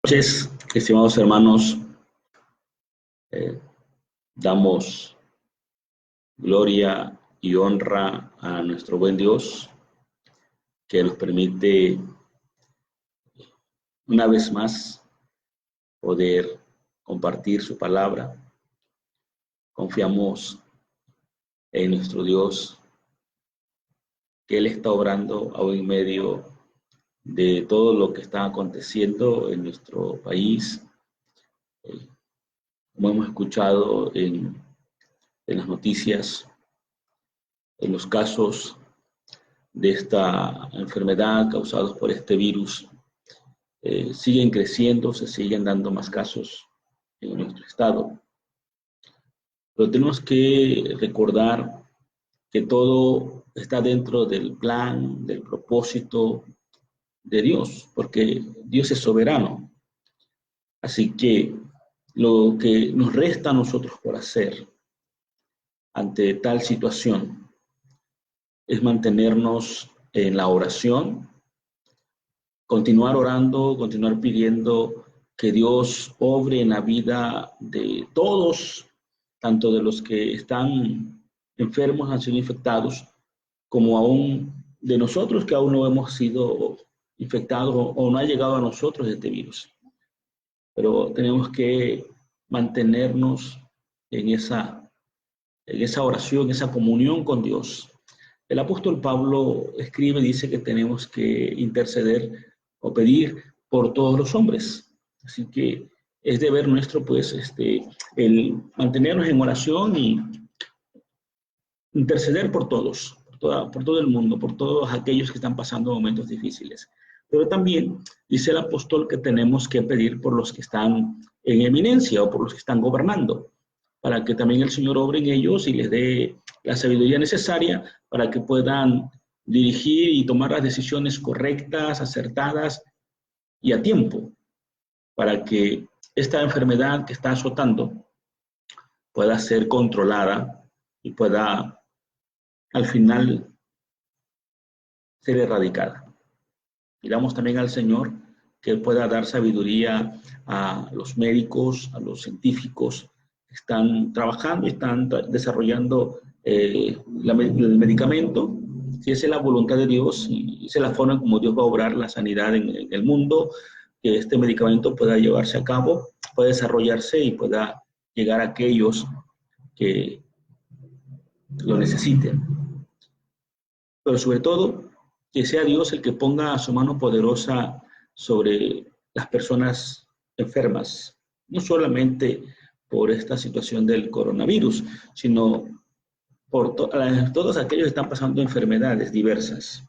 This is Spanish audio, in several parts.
Noches, estimados hermanos, damos gloria y honra a nuestro buen Dios, que nos permite una vez más poder compartir su palabra. Confiamos en nuestro Dios, que Él está obrando aún en medio de todo lo que está aconteciendo en nuestro país. Como hemos escuchado en las noticias, en los casos de esta enfermedad causados por este virus, siguen creciendo, se siguen dando más casos en nuestro estado. Pero tenemos que recordar que todo está dentro del plan, del propósito de Dios, porque Dios es soberano. Así que lo que nos resta a nosotros por hacer ante tal situación es mantenernos en la oración, continuar orando, continuar pidiendo que Dios obre en la vida de todos, tanto de los que están enfermos, han sido infectados, como aún de nosotros que aún no hemos sido infectados o no ha llegado a nosotros este virus. Pero tenemos que mantenernos en esa oración, en esa comunión con Dios. El apóstol Pablo escribe, dice que tenemos que interceder o pedir por todos los hombres. Así que es deber nuestro, pues, el mantenernos en oración y interceder por todos, por todo el mundo, por todos aquellos que están pasando momentos difíciles. Pero también dice el apóstol que tenemos que pedir por los que están en eminencia o por los que están gobernando, para que también el Señor obre en ellos y les dé la sabiduría necesaria para que puedan dirigir y tomar las decisiones correctas, acertadas y a tiempo, para que esta enfermedad que está azotando pueda ser controlada y pueda al final ser erradicada. Pidamos también al Señor que Él pueda dar sabiduría a los médicos, a los científicos que están trabajando y están desarrollando el medicamento. Si esa es la voluntad de Dios y esa es la forma como Dios va a obrar la sanidad en el mundo, que este medicamento pueda llevarse a cabo, pueda desarrollarse y pueda llegar a aquellos que lo necesiten. Pero sobre todo, que sea Dios el que ponga su mano poderosa sobre las personas enfermas, no solamente por esta situación del coronavirus, sino por todos aquellos que están pasando enfermedades diversas.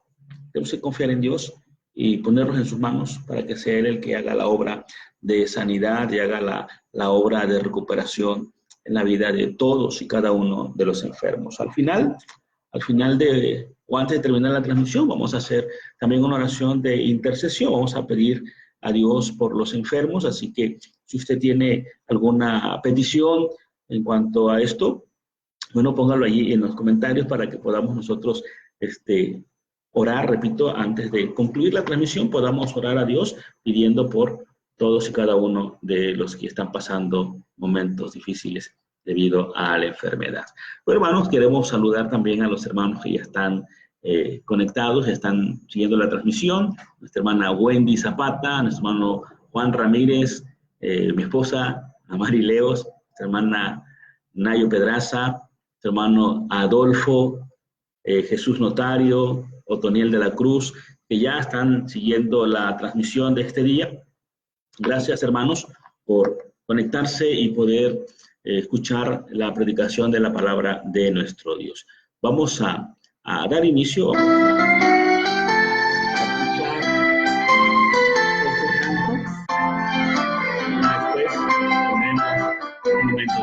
Tenemos que confiar en Dios y ponerlos en sus manos para que sea Él el que haga la obra de sanidad y haga la obra de recuperación en la vida de todos y cada uno de los enfermos. Al final o antes de terminar la transmisión, vamos a hacer también una oración de intercesión. Vamos a pedir a Dios por los enfermos, así que si usted tiene alguna petición en cuanto a esto, bueno, póngalo allí en los comentarios para que podamos nosotros orar, repito, antes de concluir la transmisión, podamos orar a Dios pidiendo por todos y cada uno de los que están pasando momentos difíciles debido a la enfermedad. Pero hermanos, queremos saludar también a los hermanos que ya están conectados, están siguiendo la transmisión. Nuestra hermana Wendy Zapata, nuestro hermano Juan Ramírez, mi esposa Amari Leos, nuestra hermana Nayo Pedraza, nuestro hermano Adolfo, Jesús Notario, Otoniel de la Cruz, que ya están siguiendo la transmisión de este día. Gracias, hermanos, por conectarse y poder escuchar la predicación de la palabra de nuestro Dios. Vamos a dar inicio a escuchar este canto y después tenemos un momento de oración.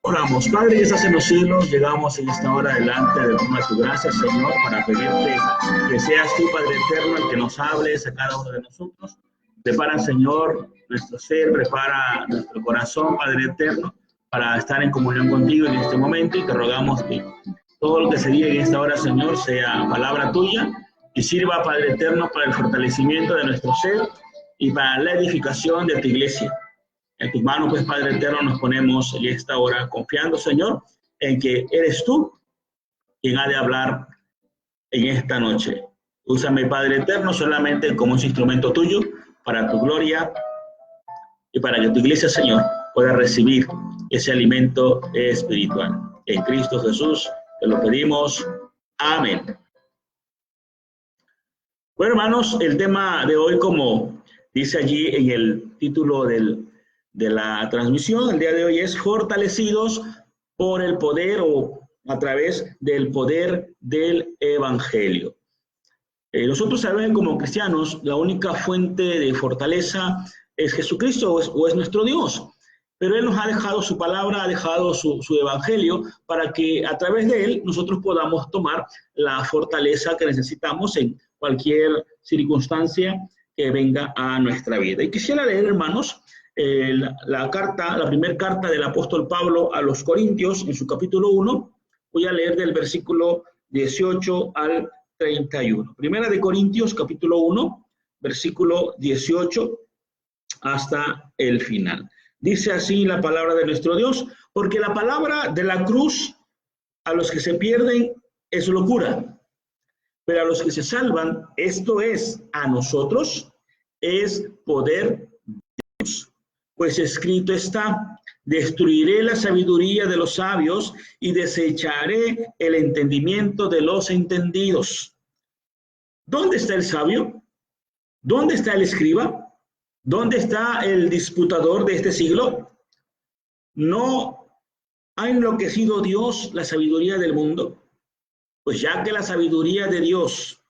Oramos. Padre que estás en los cielos, llegamos en esta hora delante de tu gracia, Señor, para pedirte que seas tú, Padre eterno, el que nos hables a cada uno de nosotros. Prepara, Señor, nuestro ser, prepara nuestro corazón, Padre eterno, para estar en comunión contigo en este momento, y te rogamos que todo lo que se diga en esta hora, Señor, sea palabra tuya y sirva, Padre eterno, para el fortalecimiento de nuestro ser y para la edificación de tu iglesia. En tus manos, pues, Padre eterno, nos ponemos en esta hora confiando, Señor, en que eres tú quien ha de hablar en esta noche. Úsame, Padre eterno, solamente como un instrumento tuyo para tu gloria y para que tu iglesia, Señor, pueda recibir ese alimento espiritual. En Cristo Jesús te lo pedimos. Amén. Bueno, hermanos, el tema de hoy, como dice allí en el título de la transmisión, el día de hoy es fortalecidos por el poder o a través del poder del Evangelio. Nosotros sabemos como cristianos, la única fuente de fortaleza es Jesucristo o es nuestro Dios. Pero Él nos ha dejado su palabra, ha dejado su Evangelio para que a través de Él nosotros podamos tomar la fortaleza que necesitamos en cualquier circunstancia que venga a nuestra vida. Y quisiera leer, hermanos, la primera carta del apóstol Pablo a los Corintios, en su capítulo 1. Voy a leer del versículo 18 al 31. Primera de Corintios, capítulo 1, versículo 18 hasta el final. Dice así la palabra de nuestro Dios: porque la palabra de la cruz a los que se pierden es locura, pero a los que se salvan, esto es, a nosotros, es poder de Dios. Pues escrito está: destruiré la sabiduría de los sabios y desecharé el entendimiento de los entendidos. ¿Dónde está el sabio? ¿Dónde está el escriba? ¿Dónde está el disputador de este siglo? ¿No ha enloquecido Dios la sabiduría del mundo? Pues ya que la sabiduría de Dios,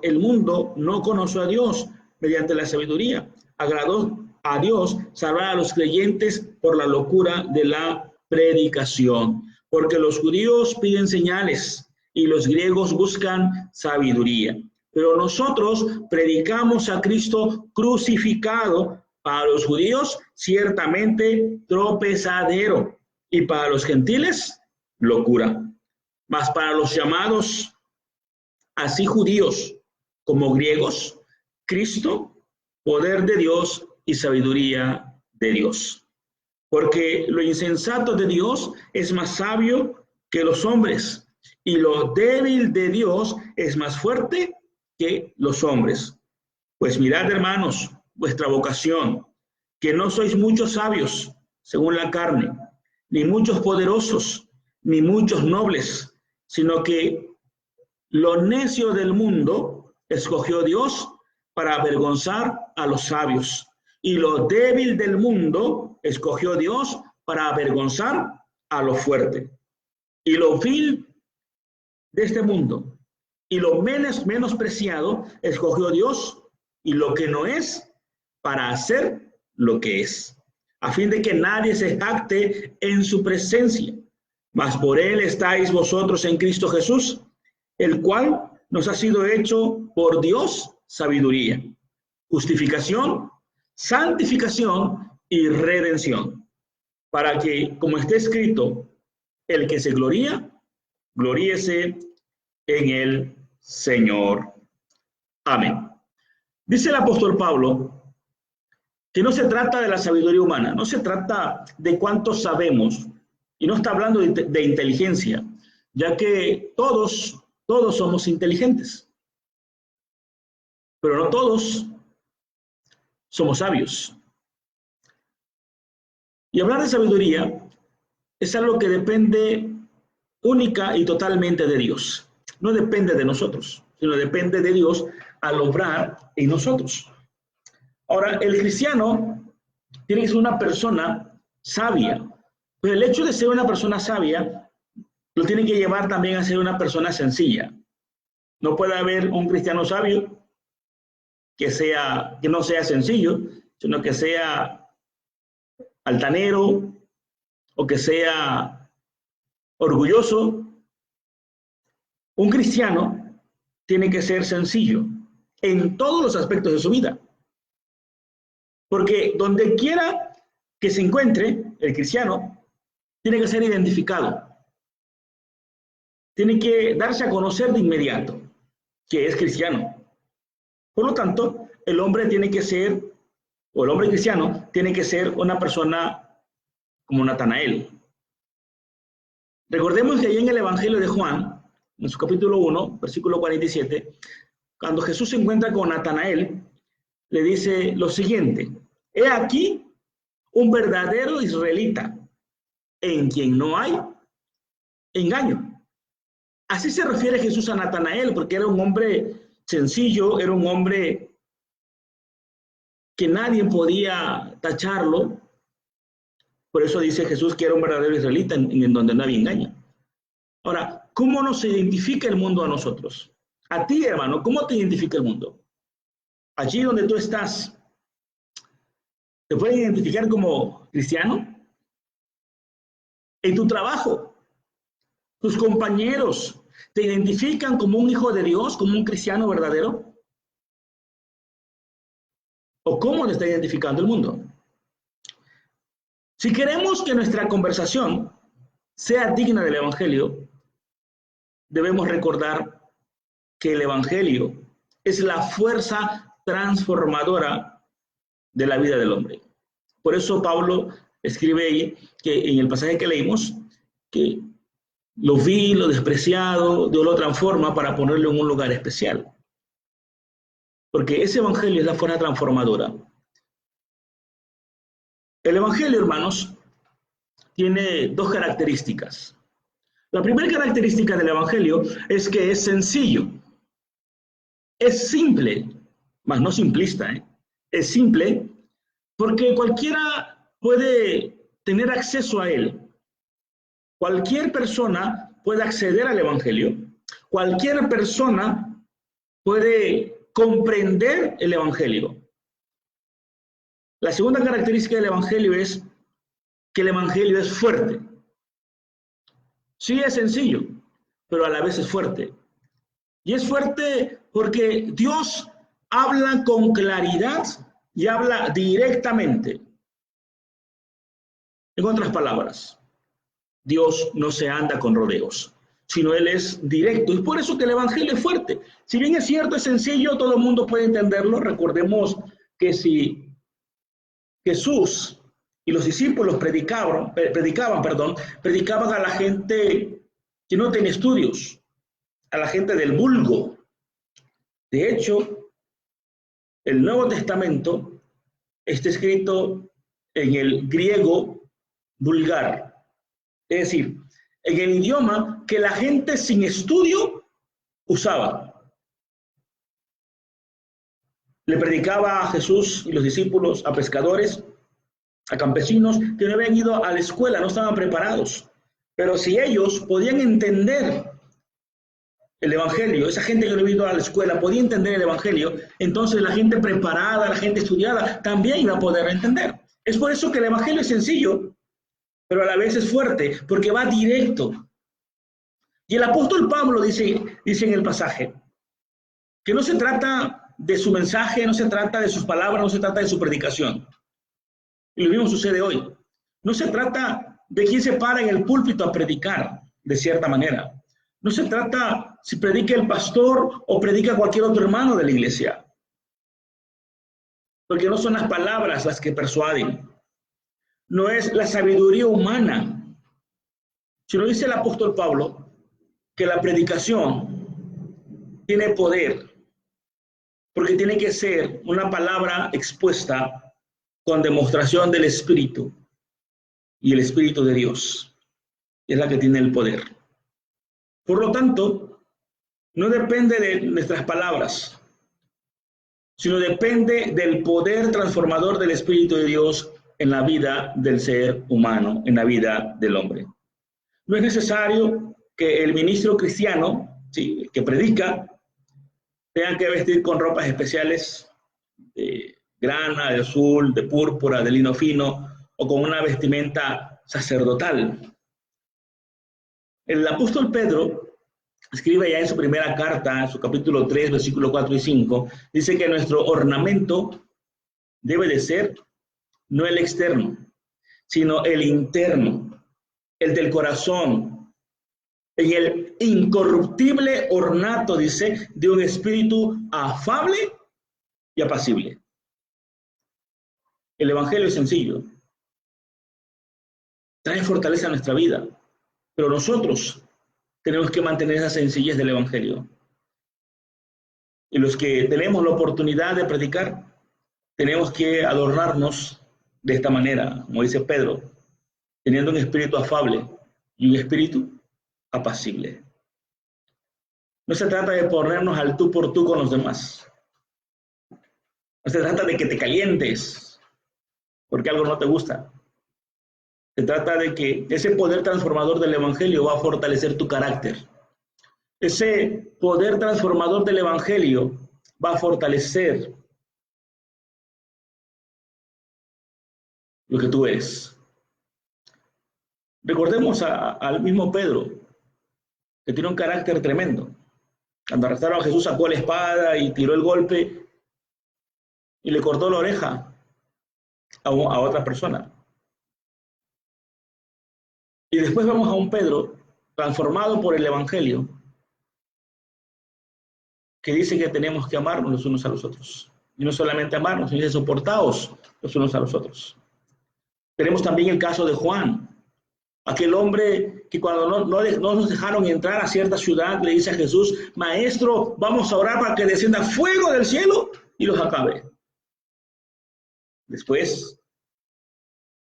el mundo no conoció a Dios mediante la sabiduría. Agradó a Dios salvar a los creyentes por la locura de la predicación. Porque los judíos piden señales y los griegos buscan sabiduría. Pero nosotros predicamos a Cristo crucificado, para los judíos ciertamente tropezadero, y para los gentiles locura. Mas para los llamados, así judíos como griegos, Cristo, poder de Dios y sabiduría de Dios. Porque lo insensato de Dios es más sabio que los hombres, y lo débil de Dios es más fuerte que los hombres. Pues mirad, hermanos, vuestra vocación, que no sois muchos sabios según la carne, ni muchos poderosos, ni muchos nobles, sino que lo necio del mundo escogió Dios para avergonzar a los sabios, y lo débil del mundo escogió Dios para avergonzar a lo fuerte, y lo vil de este mundo y lo menospreciado escogió Dios, y lo que no es, para hacer lo que es, a fin de que nadie se jacte en su presencia. Mas por Él estáis vosotros en Cristo Jesús, el cual nos ha sido hecho por Dios sabiduría, justificación, santificación y redención, para que, como está escrito, el que se gloría, gloríese en el Señor. Amén. Dice el apóstol Pablo que no se trata de la sabiduría humana, no se trata de cuánto sabemos, y no está hablando de inteligencia, ya que todos somos inteligentes, pero no todos somos sabios. Y hablar de sabiduría es algo que depende única y totalmente de Dios. No depende de nosotros, sino depende de Dios al obrar en nosotros. Ahora, el cristiano tiene que ser una persona sabia, pero el hecho de ser una persona sabia lo tiene que llevar también a ser una persona sencilla. No puede haber un cristiano sabio que no sea sencillo, sino que sea altanero o que sea orgulloso. Un cristiano tiene que ser sencillo en todos los aspectos de su vida. Porque donde quiera que se encuentre el cristiano, tiene que ser identificado. Tiene que darse a conocer de inmediato que es cristiano. Por lo tanto, el hombre cristiano tiene que ser una persona como Natanael. Recordemos que ahí en el Evangelio de Juan, en su capítulo 1, versículo 47, cuando Jesús se encuentra con Natanael, le dice lo siguiente: he aquí un verdadero israelita, en quien no hay engaño. Así se refiere Jesús a Natanael, porque era un hombre sencillo, era un hombre que nadie podía tacharlo. Por eso dice Jesús que era un verdadero israelita en donde no había engaño. Ahora, ¿cómo nos identifica el mundo a nosotros? A ti, hermano, ¿cómo te identifica el mundo? Allí donde tú estás, ¿te pueden identificar como cristiano? En tu trabajo, tus compañeros, ¿te identifican como un hijo de Dios, como un cristiano verdadero? ¿O cómo te está identificando el mundo? Si queremos que nuestra conversación sea digna del Evangelio, debemos recordar que el Evangelio es la fuerza transformadora de la vida del hombre. Por eso Pablo escribe ahí que en el pasaje que leímos, que lo vil, lo despreciado, Dios lo transforma para ponerlo en un lugar especial. Porque ese Evangelio es la fuerza transformadora. El Evangelio, hermanos, tiene dos características. La primera característica del Evangelio es que es sencillo. Es simple, más no simplista, ¿eh? Es simple porque cualquiera puede tener acceso a él. Cualquier persona puede acceder al Evangelio. Cualquier persona puede comprender el Evangelio. La segunda característica del Evangelio es que el Evangelio es fuerte. Sí, es sencillo, pero a la vez es fuerte. Y es fuerte porque Dios habla con claridad y habla directamente. En otras palabras, Dios no se anda con rodeos, sino Él es directo. Y por eso que el Evangelio es fuerte. Si bien es cierto, es sencillo, todo el mundo puede entenderlo. Recordemos que si Jesús y los discípulos predicaban a la gente que no tiene estudios, a la gente del vulgo. De hecho, el Nuevo Testamento está escrito en el griego vulgar, es decir, en el idioma que la gente sin estudio usaba. Le predicaba a Jesús y los discípulos a pescadores, a campesinos que no habían ido a la escuela, no estaban preparados. Pero si ellos podían entender el Evangelio, esa gente que no había ido a la escuela podía entender el Evangelio, entonces la gente preparada, la gente estudiada, también iba a poder entender. Es por eso que el Evangelio es sencillo, pero a la vez es fuerte, porque va directo. Y el apóstol Pablo dice en el pasaje que no se trata de su mensaje, no se trata de sus palabras, no se trata de su predicación. Y lo mismo sucede hoy. No se trata de quién se para en el púlpito a predicar, de cierta manera. No se trata si predica el pastor o predica cualquier otro hermano de la iglesia. Porque no son las palabras las que persuaden. No es la sabiduría humana. Sino dice el apóstol Pablo que la predicación tiene poder. Porque tiene que ser una palabra expuesta con demostración del Espíritu. y el Espíritu de Dios. Es la que tiene el poder. Por lo tanto, no depende de nuestras palabras, sino depende del poder transformador del Espíritu de Dios en la vida del ser humano, en la vida del hombre. No es necesario que el ministro cristiano, sí, que predica, tenga que vestir con ropas especiales de grana, de azul, de púrpura, de lino fino, o con una vestimenta sacerdotal. El apóstol Pedro escribe ya en su primera carta, en su capítulo 3, versículos 4 y 5, dice que nuestro ornamento debe de ser no el externo, sino el interno, el del corazón, en el incorruptible ornato, dice, de un espíritu afable y apacible. El evangelio es sencillo, trae fortaleza a nuestra vida, pero nosotros tenemos que mantener esa sencillez del evangelio. Y los que tenemos la oportunidad de predicar, tenemos que adornarnos de esta manera, como dice Pedro, teniendo un espíritu afable y un espíritu apacible. No se trata de ponernos al tú por tú con los demás. No se trata de que te calientes porque algo no te gusta. Se trata de que ese poder transformador del evangelio va a fortalecer tu carácter. Ese poder transformador del evangelio va a fortalecer lo que tú eres. Recordemos al mismo Pedro, que tiene un carácter tremendo. Cuando arrestaron a Jesús, sacó la espada y tiró el golpe y le cortó la oreja a otra persona. Y después vemos a un Pedro transformado por el evangelio, que dice que tenemos que amarnos los unos a los otros. Y no solamente amarnos, sino soportaos los unos a los otros. Tenemos también el caso de Juan, aquel hombre que cuando no nos dejaron entrar a cierta ciudad, le dice a Jesús, Maestro, vamos a orar para que descienda fuego del cielo y los acabe. Después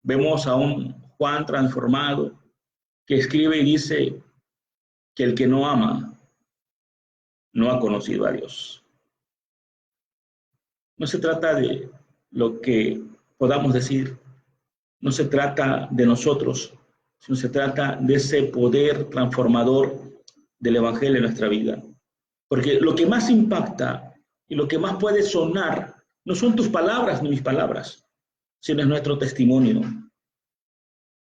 vemos a un Juan transformado que escribe y dice que el que no ama no ha conocido a Dios. No se trata de lo que podamos decir, no se trata de nosotros, sino se trata de ese poder transformador del evangelio en nuestra vida. Porque lo que más impacta y lo que más puede sonar no son tus palabras ni mis palabras, sino es nuestro testimonio.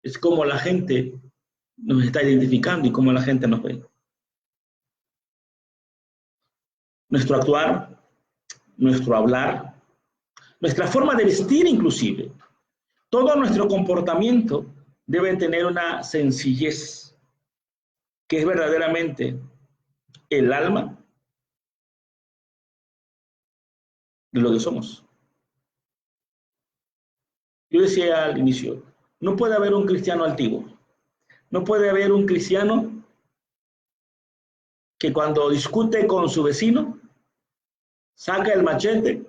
Es como la gente nos está identificando y cómo la gente nos ve. Nuestro actuar, nuestro hablar, nuestra forma de vestir inclusive, todo nuestro comportamiento debe tener una sencillez que es verdaderamente el alma de lo que somos. Yo decía al inicio, no puede haber un cristiano altivo, no puede haber un cristiano que cuando discute con su vecino, saca el machete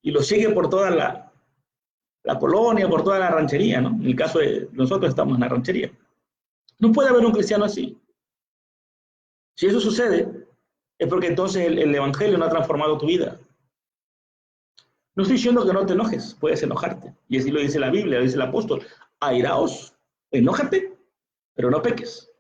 y lo sigue por toda la colonia, por toda la ranchería, ¿no? En el caso de nosotros estamos en la ranchería. No puede haber un cristiano así. Si eso sucede, es porque entonces el evangelio no ha transformado tu vida. No estoy diciendo que no te enojes, puedes enojarte. Y así lo dice la Biblia, lo dice el apóstol. Airaos, enójate, pero no peques.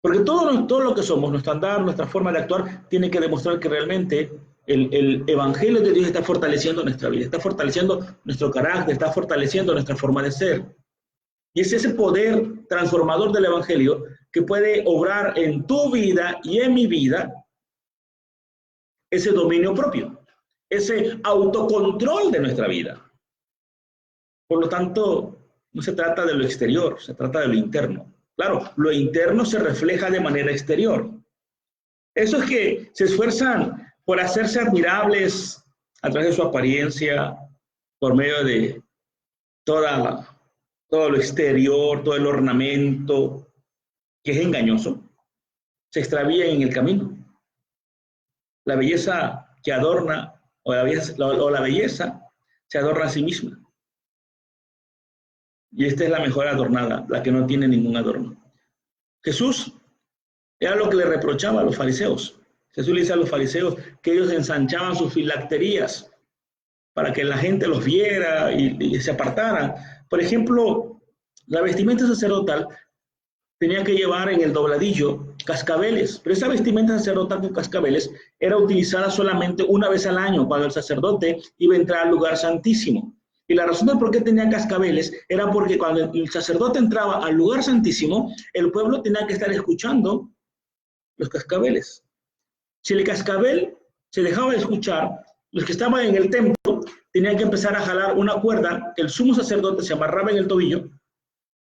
Porque todo lo que somos, nuestro andar, nuestra forma de actuar, tiene que demostrar que realmente el evangelio de Dios está fortaleciendo nuestra vida, está fortaleciendo nuestro carácter, está fortaleciendo nuestra forma de ser. Y es ese poder transformador del evangelio que puede obrar en tu vida y en mi vida ese dominio propio, ese autocontrol de nuestra vida. Por lo tanto, no se trata de lo exterior, se trata de lo interno. Claro, lo interno se refleja de manera exterior. Esos que se esfuerzan por hacerse admirables a través de su apariencia, por medio de todo lo exterior, todo el ornamento, que es engañoso, se extravían en el camino. La belleza que adorna, o la belleza se adorna a sí misma. Y esta es la mejor adornada, la que no tiene ningún adorno. Jesús era lo que le reprochaba a los fariseos. Jesús le dice a los fariseos que ellos ensanchaban sus filacterías para que la gente los viera y se apartaran. Por ejemplo, la vestimenta sacerdotal tenía que llevar en el dobladillo cascabeles, pero esa vestimenta sacerdotal con cascabeles era utilizada solamente una vez al año, cuando el sacerdote iba a entrar al lugar santísimo. Y la razón de por qué tenía cascabeles era porque cuando el sacerdote entraba al lugar santísimo, el pueblo tenía que estar escuchando los cascabeles. Si el cascabel se dejaba de escuchar, los que estaban en el templo tenían que empezar a jalar una cuerda que el sumo sacerdote se amarraba en el tobillo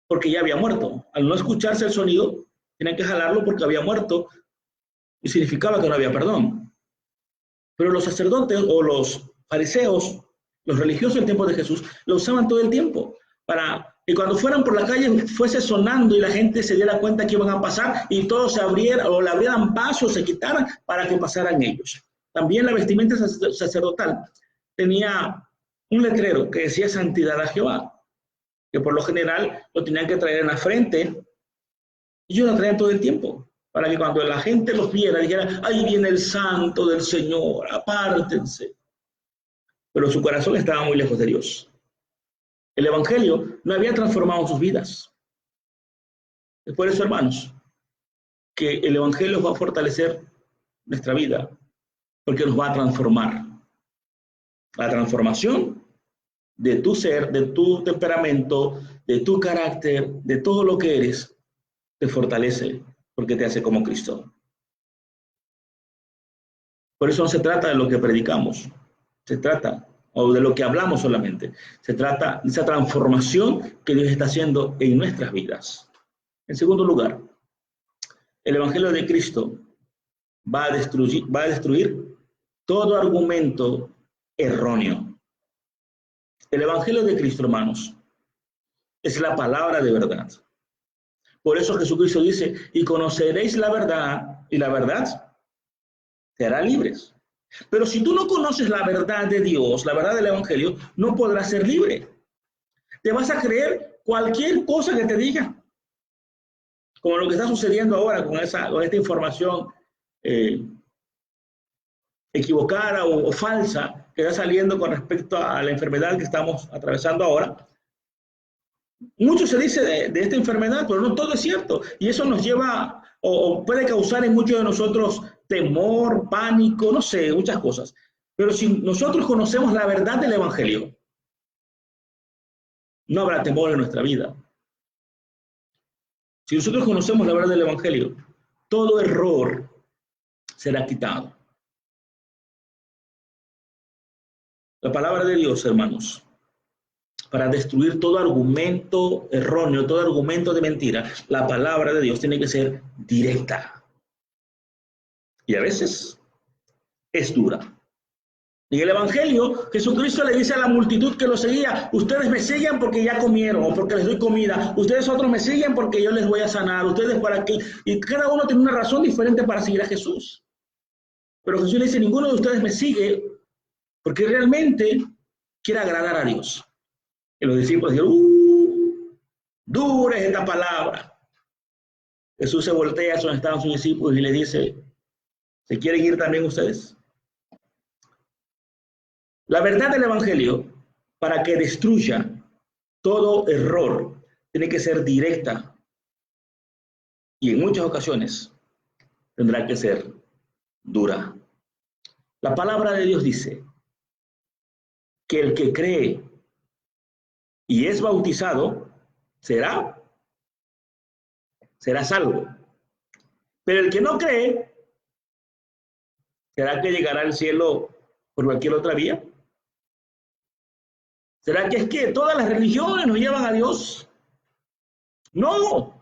porque ya había muerto. Al no escucharse el sonido, tenían que jalarlo porque había muerto y significaba que no había perdón. Pero los sacerdotes o los fariseos, los religiosos del tiempo de Jesús, lo usaban todo el tiempo para que cuando fueran por la calle fuese sonando y la gente se diera cuenta que iban a pasar y todos se abrieran o le abrieran paso, se quitaran para que pasaran ellos. También la vestimenta sacerdotal tenía un letrero que decía santidad a Jehová, que por lo general lo tenían que traer en la frente y ellos lo traían todo el tiempo para que cuando la gente los viera dijera, ahí viene el santo del Señor, apártense. Pero su corazón estaba muy lejos de Dios. El evangelio no había transformado sus vidas. Es por eso, hermanos, que el evangelio va a fortalecer nuestra vida, porque nos va a transformar. La transformación de tu ser, de tu temperamento, de tu carácter, de todo lo que eres, te fortalece, porque te hace como Cristo. Por eso no se trata de lo que predicamos, se trata o de lo que hablamos solamente. Se trata de esa transformación que Dios está haciendo en nuestras vidas. En segundo lugar, el Evangelio de Cristo va a destruir todo argumento erróneo. El Evangelio de Cristo, hermanos, es la palabra de verdad. Por eso Jesucristo dice, y conoceréis la verdad, y la verdad te hará libres. Pero si tú no conoces la verdad de Dios, la verdad del Evangelio, no podrás ser libre. Te vas a creer cualquier cosa que te diga. Como lo que está sucediendo ahora con esta información equivocada o falsa que está saliendo con respecto a la enfermedad que estamos atravesando ahora. Mucho se dice de esta enfermedad, pero no todo es cierto. Y eso nos lleva o puede causar en muchos de nosotros temor, pánico, no sé, muchas cosas. Pero si nosotros conocemos la verdad del Evangelio, no habrá temor en nuestra vida. Si nosotros conocemos la verdad del Evangelio, todo error será quitado. La palabra de Dios, hermanos, para destruir todo argumento erróneo, todo argumento de mentira, la palabra de Dios tiene que ser directa. Y a veces es dura. En el Evangelio, Jesucristo le dice a la multitud que lo seguía, ustedes me siguen porque ya comieron o porque les doy comida, ustedes otros me siguen porque yo les voy a sanar, ustedes para qué. Y cada uno tiene una razón diferente para seguir a Jesús. Pero Jesús le dice, ninguno de ustedes me sigue porque realmente quiere agradar a Dios. Y los discípulos dijeron, dura es esta palabra. Jesús se voltea a donde estaban sus discípulos y le dice, ¿se quieren ir también ustedes? La verdad del Evangelio, para que destruya todo error, tiene que ser directa. Y en muchas ocasiones tendrá que ser dura. La palabra de Dios dice que el que cree y es bautizado será salvo. Pero el que no cree, ¿será que llegará al cielo por cualquier otra vía? ¿Será que es que todas las religiones nos llevan a Dios? No.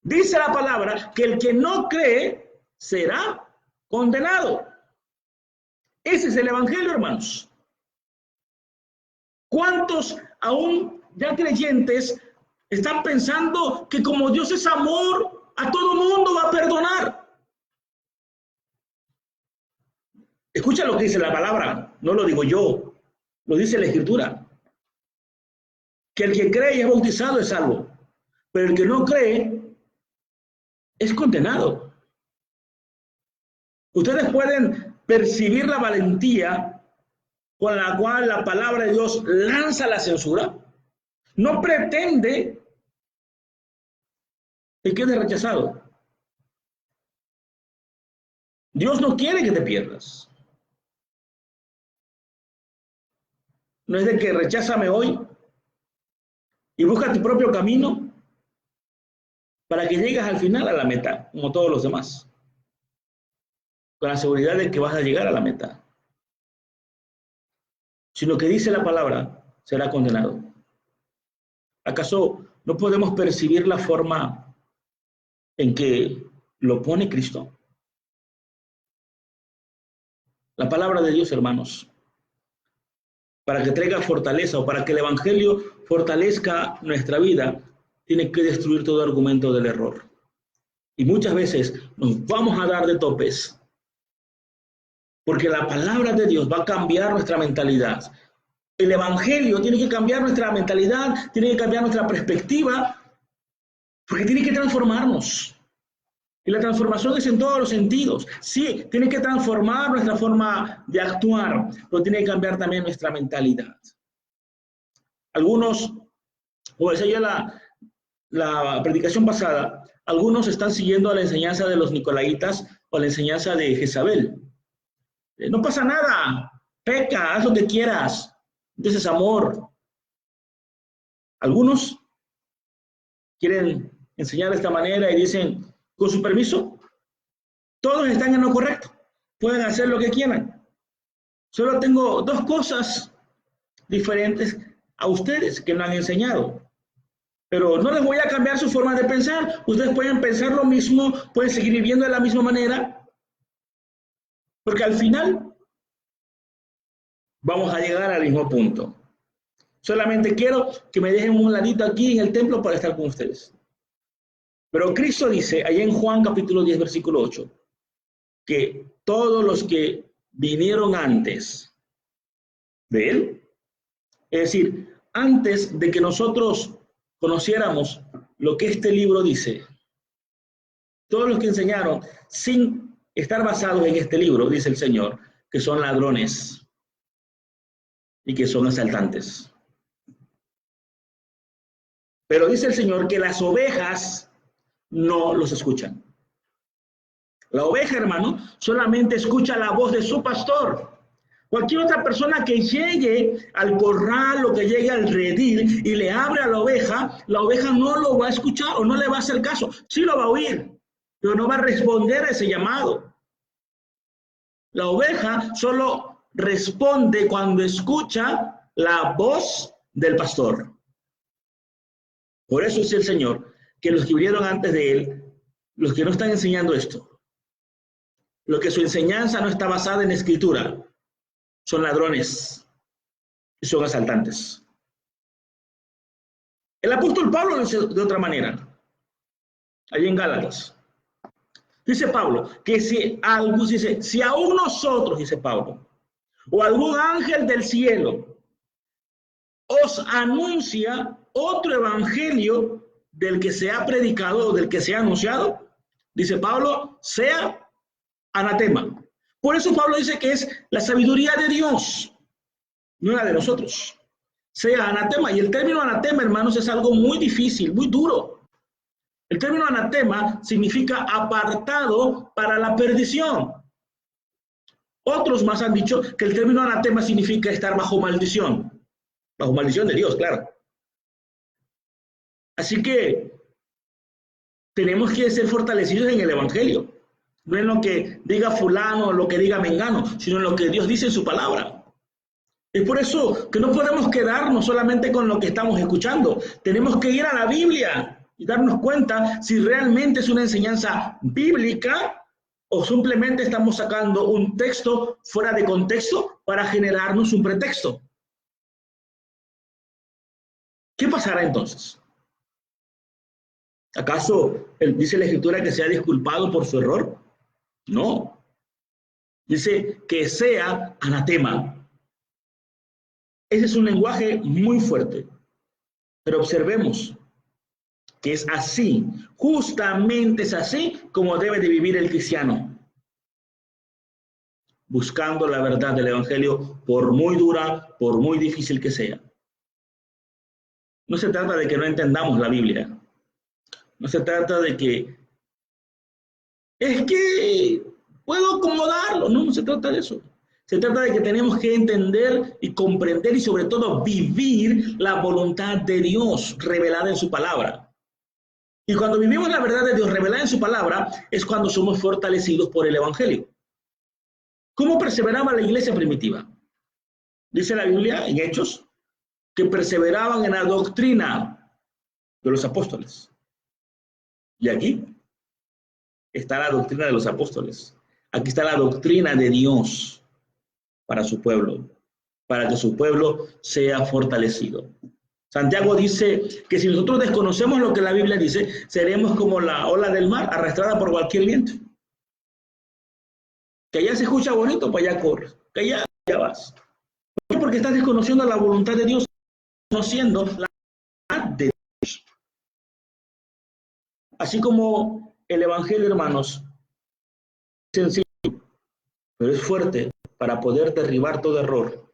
Dice la palabra que el que no cree será condenado. Ese es el Evangelio, hermanos. ¿Cuántos aún ya creyentes están pensando que como Dios es amor, a todo mundo va a perdonar? Escucha lo que dice la palabra, no lo digo yo, lo dice la Escritura. que el que cree y es bautizado es salvo, pero el que no cree es condenado. Ustedes pueden percibir la valentía con la cual la palabra de Dios lanza la censura. No pretende que quede rechazado. Dios no quiere que te pierdas. No es de que recházame hoy y busca tu propio camino para que llegues al final a la meta, como todos los demás, con la seguridad de que vas a llegar a la meta. Si lo que dice la palabra será condenado. ¿Acaso no podemos percibir la forma en que lo pone Cristo? La palabra de Dios, hermanos, para que traiga fortaleza o para que el Evangelio fortalezca nuestra vida, tiene que destruir todo argumento del error. Y muchas veces nos vamos a dar de topes, porque la palabra de Dios va a cambiar nuestra mentalidad. El Evangelio tiene que cambiar nuestra mentalidad, tiene que cambiar nuestra perspectiva, porque tiene que transformarnos. Y la transformación es en todos los sentidos. Sí, tiene que transformar nuestra forma de actuar, pero tiene que cambiar también nuestra mentalidad. Algunos, como decía yo la predicación pasada, algunos están siguiendo la enseñanza de los nicolaitas o la enseñanza de Jezabel. No pasa nada, peca, haz lo que quieras, entonces amor. Algunos quieren enseñar de esta manera y dicen, con su permiso, todos están en lo correcto, pueden hacer lo que quieran. Solo tengo dos cosas diferentes a ustedes que no han enseñado. Pero no les voy a cambiar su forma de pensar. Ustedes pueden pensar lo mismo, pueden seguir viviendo de la misma manera. Porque al final vamos a llegar al mismo punto. Solamente quiero que me dejen un ladito aquí en el templo para estar con ustedes. Pero Cristo dice, allá en Juan capítulo 10, versículo 8, que todos los que vinieron antes de Él, es decir, antes de que nosotros conociéramos lo que este libro dice, todos los que enseñaron sin estar basados en este libro, dice el Señor, que son ladrones y que son asaltantes. Pero dice el Señor que las ovejas no los escuchan. La oveja, hermano, solamente escucha la voz de su pastor. Cualquier otra persona que llegue al corral o que llegue al redil y le abre a la oveja no lo va a escuchar o no le va a hacer caso. Sí lo va a oír, pero no va a responder a ese llamado. La oveja solo responde cuando escucha la voz del pastor. Por eso dice el Señor que los que vinieron antes de Él, los que no están enseñando esto, los que su enseñanza no está basada en escritura, son ladrones y son asaltantes. El apóstol Pablo lo dice de otra manera, allí en Gálatas. Dice Pablo que si aún nosotros, dice Pablo, o algún ángel del cielo os anuncia otro evangelio del que se ha predicado o del que se ha anunciado, dice Pablo, sea anatema. Por eso Pablo dice que es la sabiduría de Dios, no la de nosotros. Sea anatema. Y el término anatema, hermanos, es algo muy difícil, muy duro. El término anatema significa apartado para la perdición. Otros más han dicho que el término anatema significa estar bajo maldición de Dios, claro. Así que tenemos que ser fortalecidos en el Evangelio. No en lo que diga fulano, lo que diga mengano, sino en lo que Dios dice en su palabra. Es por eso que no podemos quedarnos solamente con lo que estamos escuchando. Tenemos que ir a la Biblia y darnos cuenta si realmente es una enseñanza bíblica o simplemente estamos sacando un texto fuera de contexto para generarnos un pretexto. ¿Qué pasará entonces? ¿Acaso dice la Escritura que se ha disculpado por su error? No. Dice que sea anatema. Ese es un lenguaje muy fuerte. Pero observemos que es así, justamente es así como debe de vivir el cristiano, buscando la verdad del Evangelio, por muy dura, por muy difícil que sea. No se trata de que no entendamos la Biblia, no se trata de que es que puedo acomodarlo, no, no se trata de eso. Se trata de que tenemos que entender y comprender y sobre todo vivir la voluntad de Dios revelada en su palabra. Y cuando vivimos la verdad de Dios revelada en su palabra, es cuando somos fortalecidos por el Evangelio. ¿Cómo perseveraba la iglesia primitiva? Dice la Biblia en Hechos que perseveraban en la doctrina de los apóstoles. Y aquí está la doctrina de los apóstoles. Aquí está la doctrina de Dios para su pueblo, para que su pueblo sea fortalecido. Santiago dice que si nosotros desconocemos lo que la Biblia dice, seremos como la ola del mar arrastrada por cualquier viento. Que allá se escucha bonito, para allá corres. Que allá vas. ¿Por qué? Porque estás desconociendo la voluntad de Dios, conociendo la voluntad de Dios. Así como el Evangelio, hermanos, es sencillo, pero es fuerte para poder derribar todo error.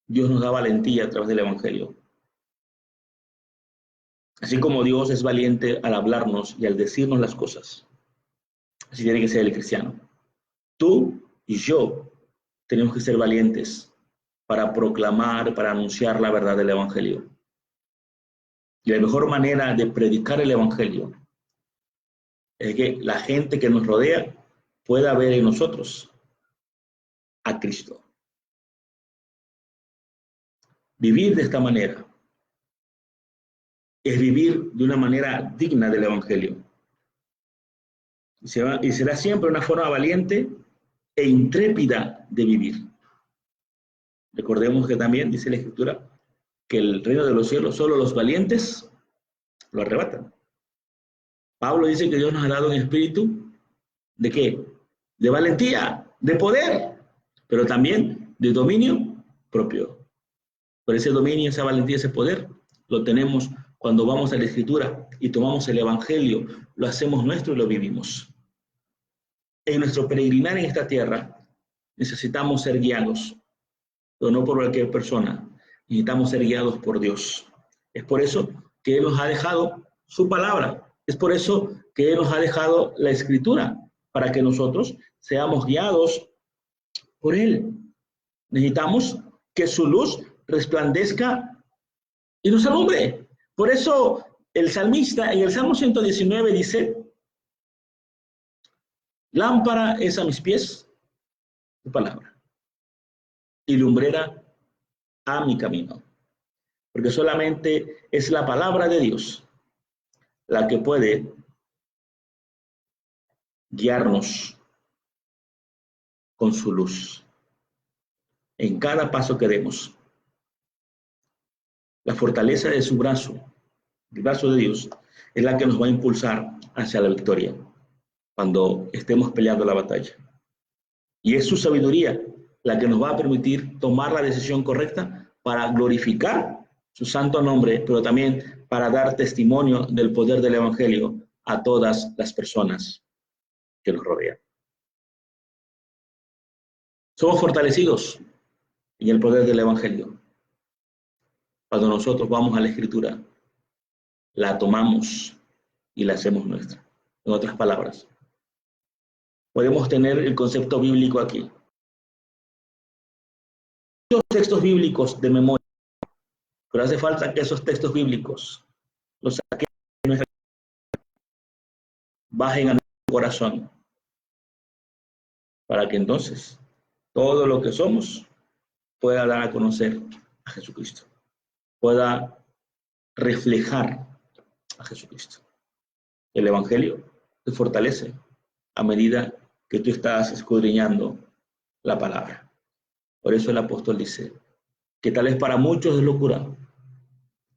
Dios nos da valentía a través del Evangelio. Así como Dios es valiente al hablarnos y al decirnos las cosas, así tiene que ser el cristiano. Tú y yo tenemos que ser valientes para proclamar, para anunciar la verdad del Evangelio. Y la mejor manera de predicar el Evangelio es que la gente que nos rodea pueda ver en nosotros a Cristo. Vivir de esta manera es vivir de una manera digna del Evangelio. Y será siempre una forma valiente e intrépida de vivir. Recordemos que también dice la Escritura que el reino de los cielos solo los valientes lo arrebatan. Pablo dice que Dios nos ha dado un espíritu ¿de qué? De valentía, de poder, pero también de dominio propio. Pero ese dominio, esa valentía, ese poder, lo tenemos cuando vamos a la Escritura y tomamos el Evangelio, lo hacemos nuestro y lo vivimos. En nuestro peregrinar en esta tierra, necesitamos ser guiados, pero no por cualquier persona. Necesitamos ser guiados por Dios. Es por eso que Él nos ha dejado su palabra. Es por eso que Él nos ha dejado la Escritura, para que nosotros seamos guiados por Él. Necesitamos que su luz resplandezca y nos alumbre. Por eso el salmista en el Salmo 119 dice: lámpara es a mis pies tu palabra y lumbrera a mi camino. Porque solamente es la palabra de Dios la que puede guiarnos con su luz en cada paso que demos. La fortaleza de su brazo, el brazo de Dios, es la que nos va a impulsar hacia la victoria cuando estemos peleando la batalla. Y es su sabiduría la que nos va a permitir tomar la decisión correcta para glorificar su santo nombre, pero también para dar testimonio del poder del Evangelio a todas las personas que nos rodean. Somos fortalecidos en el poder del Evangelio cuando nosotros vamos a la Escritura, la tomamos y la hacemos nuestra. En otras palabras, podemos tener el concepto bíblico aquí. Los textos bíblicos de memoria, pero hace falta que esos textos bíblicos los saquemos, bajen a nuestro corazón, para que entonces todo lo que somos pueda dar a conocer a Jesucristo, pueda reflejar a Jesucristo. El Evangelio te fortalece a medida que tú estás escudriñando la palabra. Por eso el apóstol dice que tal vez para muchos es locura,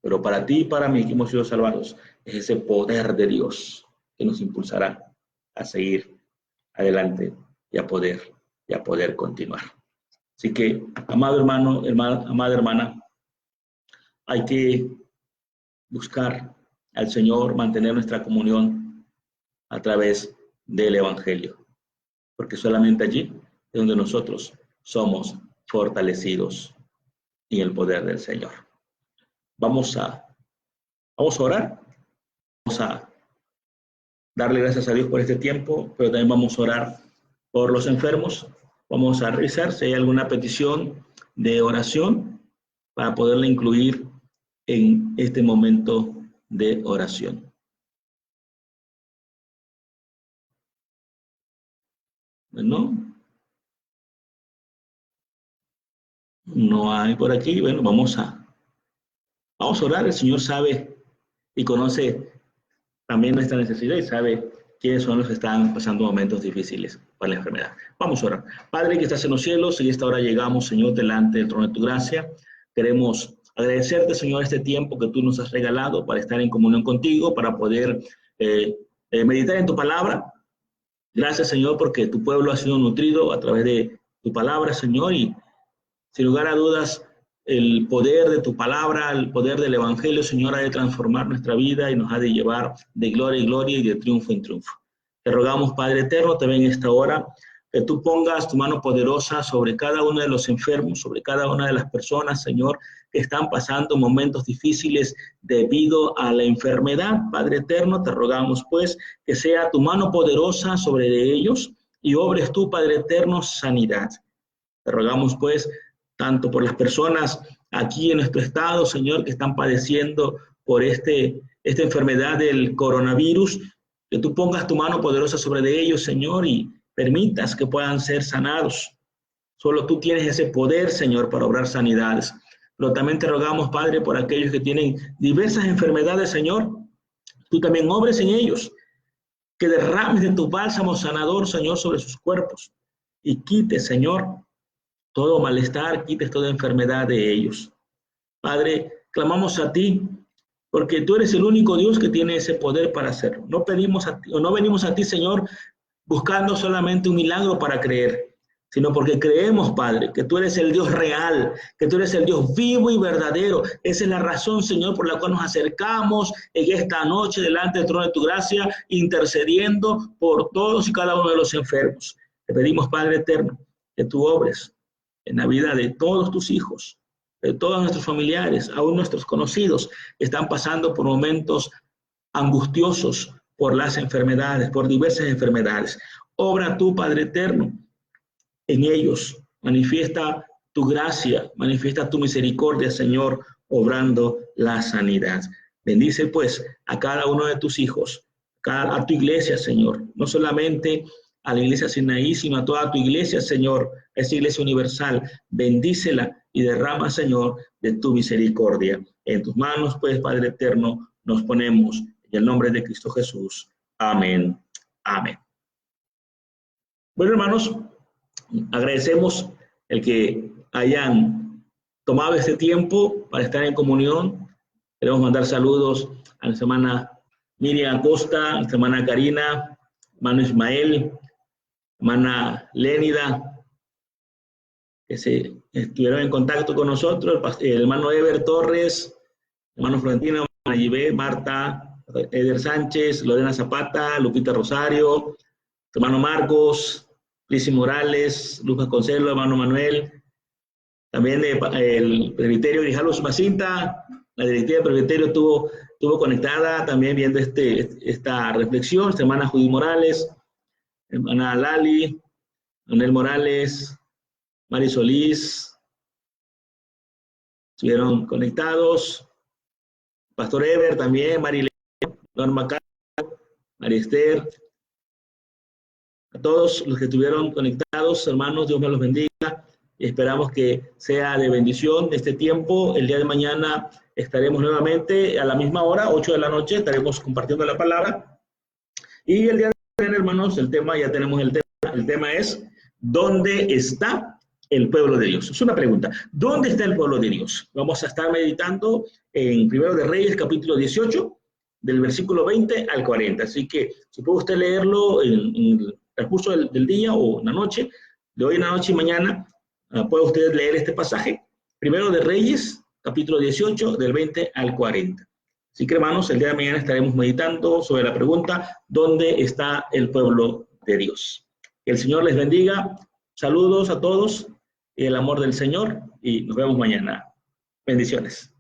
pero para ti y para mí que hemos sido salvados, es ese poder de Dios que nos impulsará a seguir adelante y a poder continuar. Así que, amado hermano, amada hermana, hay que buscar al Señor, mantener nuestra comunión a través del Evangelio, porque solamente allí es donde nosotros somos fortalecidos en el poder del Señor. Vamos a orar, vamos a darle gracias a Dios por este tiempo, pero también vamos a orar por los enfermos. Vamos a revisar si hay alguna petición de oración para poderla incluir en este momento de oración. Bueno, no hay por aquí. Bueno, vamos a orar. El Señor sabe y conoce también nuestra necesidad y sabe quiénes son los que están pasando momentos difíciles por la enfermedad. Vamos a orar. Padre que estás en los cielos, en esta hora llegamos, Señor, delante del trono de tu gracia. Queremos agradecerte, Señor, este tiempo que tú nos has regalado para estar en comunión contigo, para poder meditar en tu palabra. Gracias, Señor, porque tu pueblo ha sido nutrido a través de tu palabra, Señor, y sin lugar a dudas, el poder de tu palabra, el poder del Evangelio, Señor, ha de transformar nuestra vida y nos ha de llevar de gloria en gloria y de triunfo en triunfo. Te rogamos, Padre eterno, también en esta hora, que tú pongas tu mano poderosa sobre cada uno de los enfermos, sobre cada una de las personas, Señor, que están pasando momentos difíciles debido a la enfermedad. Padre eterno, te rogamos, pues, que sea tu mano poderosa sobre ellos y obres tú, Padre eterno, sanidad. Te rogamos, pues, tanto por las personas aquí en nuestro estado, Señor, que están padeciendo por esta enfermedad del coronavirus, que tú pongas tu mano poderosa sobre ellos, Señor, y permitas que puedan ser sanados. Solo tú tienes ese poder, Señor, para obrar sanidades. Pero también te rogamos, Padre, por aquellos que tienen diversas enfermedades, Señor, tú también obres en ellos, que derrames de tu bálsamo sanador, Señor, sobre sus cuerpos y quites, Señor, todo malestar, quites toda enfermedad de ellos. Padre, clamamos a ti, porque tú eres el único Dios que tiene ese poder para hacerlo. No pedimos a ti, o no venimos a ti, Señor, buscando solamente un milagro para creer, sino porque creemos, Padre, que tú eres el Dios real, que tú eres el Dios vivo y verdadero. Esa es la razón, Señor, por la cual nos acercamos en esta noche delante del trono de tu gracia, intercediendo por todos y cada uno de los enfermos. Te pedimos, Padre eterno, que tú obres en la vida de todos tus hijos, de todos nuestros familiares, aún nuestros conocidos, que están pasando por momentos angustiosos por las enfermedades, por diversas enfermedades. Obra tú, Padre eterno, en ellos. Manifiesta tu gracia, manifiesta tu misericordia, Señor, obrando la sanidad. Bendice, pues, a cada uno de tus hijos, a tu iglesia, Señor, no solamente a la iglesia Sinaí, sino a toda tu iglesia, Señor, esa iglesia universal. Bendícela y derrama, Señor, de tu misericordia. En tus manos, pues, Padre eterno, nos ponemos en el nombre de Cristo Jesús. Amén. Amén. Bueno, hermanos, agradecemos el que hayan tomado este tiempo para estar en comunión. Queremos mandar saludos a nuestra hermana Miriam Acosta, a nuestra hermana Karina, hermano Ismael, hermana Lénida, que se estuvieron en contacto con nosotros, el hermano Ever Torres, hermano Florentino, hermana Yibé, Marta, Eder Sánchez, Lorena Zapata, Lupita Rosario, hermano Marcos, Lizzy Morales, Luz Vasconcelos, hermano Manuel, también el presbiterio Grijalvo Sumacinta, la directiva del presbiterio estuvo conectada también viendo esta reflexión, esta hermana Judy Morales, hermana Lali, Manuel Morales, Mari Solís, estuvieron conectados, Pastor Ever también, Marilena, Norma Carlos, María Esther, a todos los que estuvieron conectados, hermanos, Dios me los bendiga. Esperamos que sea de bendición este tiempo. El día de mañana estaremos nuevamente a la misma hora, 8 de la noche, estaremos compartiendo la palabra. Y el día de mañana, hermanos, ya tenemos el tema. El tema es, ¿dónde está el pueblo de Dios? Es una pregunta. ¿Dónde está el pueblo de Dios? Vamos a estar meditando en Primero de Reyes, capítulo 18, del versículo 20 al 40. Así que, si puede usted leerlo en el curso del día o en la noche, de hoy en la noche y mañana, puede usted leer este pasaje. Primero de Reyes, capítulo 18, del 20 al 40. Así que, hermanos, el día de mañana estaremos meditando sobre la pregunta, ¿dónde está el pueblo de Dios? Que el Señor les bendiga. Saludos a todos, el amor del Señor, y nos vemos mañana. Bendiciones.